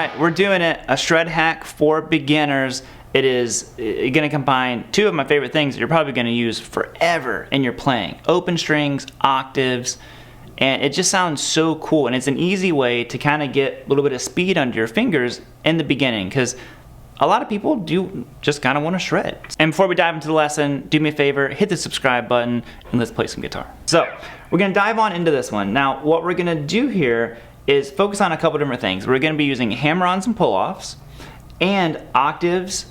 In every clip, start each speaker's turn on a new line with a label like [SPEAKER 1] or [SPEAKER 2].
[SPEAKER 1] Alright, we're doing it. A shred hack for beginners. It is going to combine two of my favorite things that you're probably going to use forever in your playing. Open strings, octaves, and it just sounds so cool. And it's an easy way to kind of get a little bit of speed under your fingers in the beginning, because a lot of people do just kind of want to shred. And before we dive into the lesson, do me a favor, hit the subscribe button, and let's play some guitar. So, we're going to dive on into this one. Now, what we're going to do here is focus on a couple different things. We're going to be using hammer-ons and pull-offs, and octaves,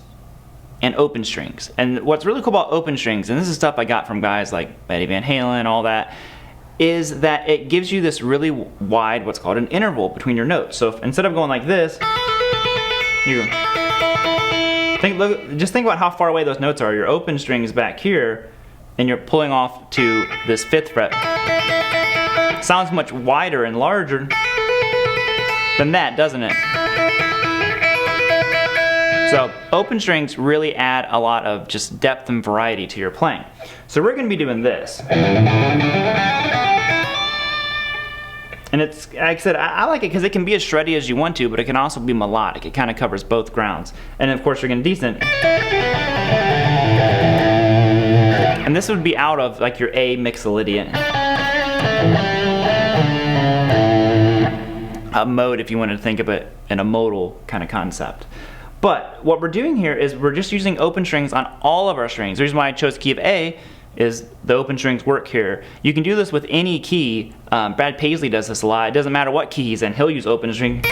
[SPEAKER 1] and open strings. And what's really cool about open strings, and this is stuff I got from guys like Eddie Van Halen, all that, is that it gives you this really wide, what's called an interval between your notes. So if, instead of going like this, you just think about how far away those notes are. Your open string is back here, and you're pulling off to this 5th fret. Sounds much wider and larger than that, doesn't it? So open strings really add a lot of just depth and variety to your playing. So we're going to be doing this. And it's, like I said, I like it because it can be as shreddy as you want to, but it can also be melodic. It kind of covers both grounds. And of course you're going to descend. And this would be out of like your A mixolydian mode, if you wanted to think of it in a modal kind of concept. But what we're doing here is we're just using open strings on all of our strings. The reason why I chose key of A is the open strings work here. You can do this with any key. Brad Paisley does this a lot. It doesn't matter what key he's in, he'll use open string,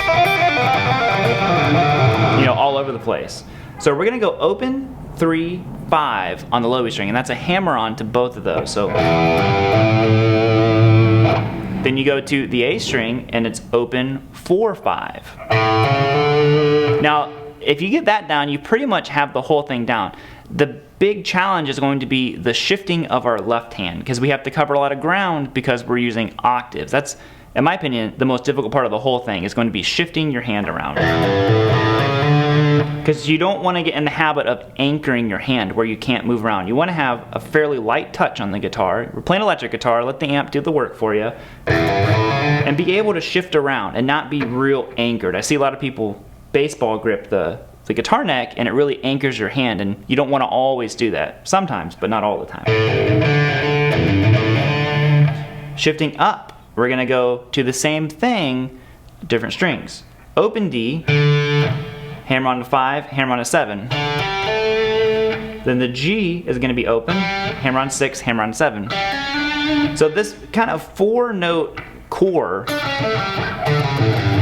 [SPEAKER 1] all over the place. So we're gonna go open 3, 5 on the low E string, and that's a hammer-on to both of those. So then you go to the A string and it's open 4, 5. Now, if you get that down, you pretty much have the whole thing down. The big challenge is going to be the shifting of our left hand, because we have to cover a lot of ground because we're using octaves. That's, in my opinion, the most difficult part of the whole thing is going to be shifting your hand around. Because you don't want to get in the habit of anchoring your hand where you can't move around. You want to have a fairly light touch on the guitar. We're playing electric guitar, let the amp do the work for you, and be able to shift around and not be real anchored. I see a lot of people baseball grip the guitar neck, and it really anchors your hand, and you don't want to always do that. Sometimes, but not all the time. Shifting up, we're going to go to the same thing, different strings. Open D, hammer on to 5, hammer on to 7. Then the G is going to be open, hammer on 6, hammer on 7. So this kind of 4-note core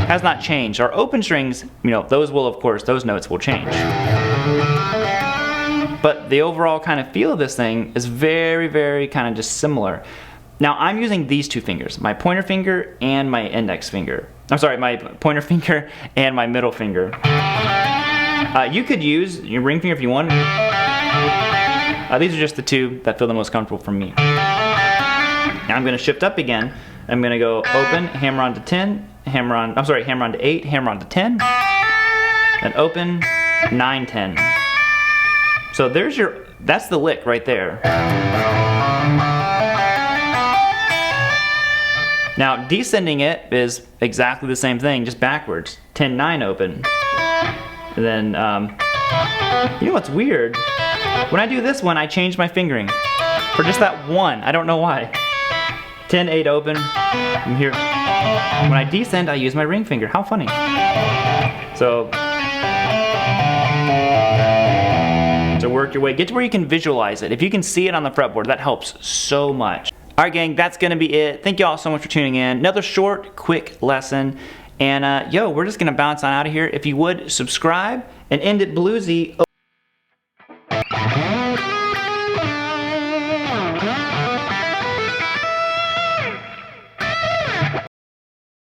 [SPEAKER 1] has not changed. Our open strings, those will, of course, those notes will change. But the overall kind of feel of this thing is very, very kind of just similar. Now I'm using these two fingers, my pointer finger and my index finger. I'm sorry, my pointer finger and my middle finger. You could use your ring finger if you want. These are just the two that feel the most comfortable for me. Now I'm going to shift up again. I'm going to go open, hammer on to 10, hammer on to 8, hammer on to 10, and open, 9, 10. So that's the lick right there. Now descending it is exactly the same thing, just backwards. 10, 9 open. And then, you know what's weird? When I do this one, I change my fingering. For just that one, I don't know why. 10, 8 open, I'm here. When I descend, I use my ring finger. How funny. So work your way. Get to where you can visualize it. If you can see it on the fretboard, that helps so much. Alright gang, that's going to be it. Thank you all so much for tuning in. Another short, quick lesson. And we're just going to bounce on out of here. If you would, subscribe and end it bluesy.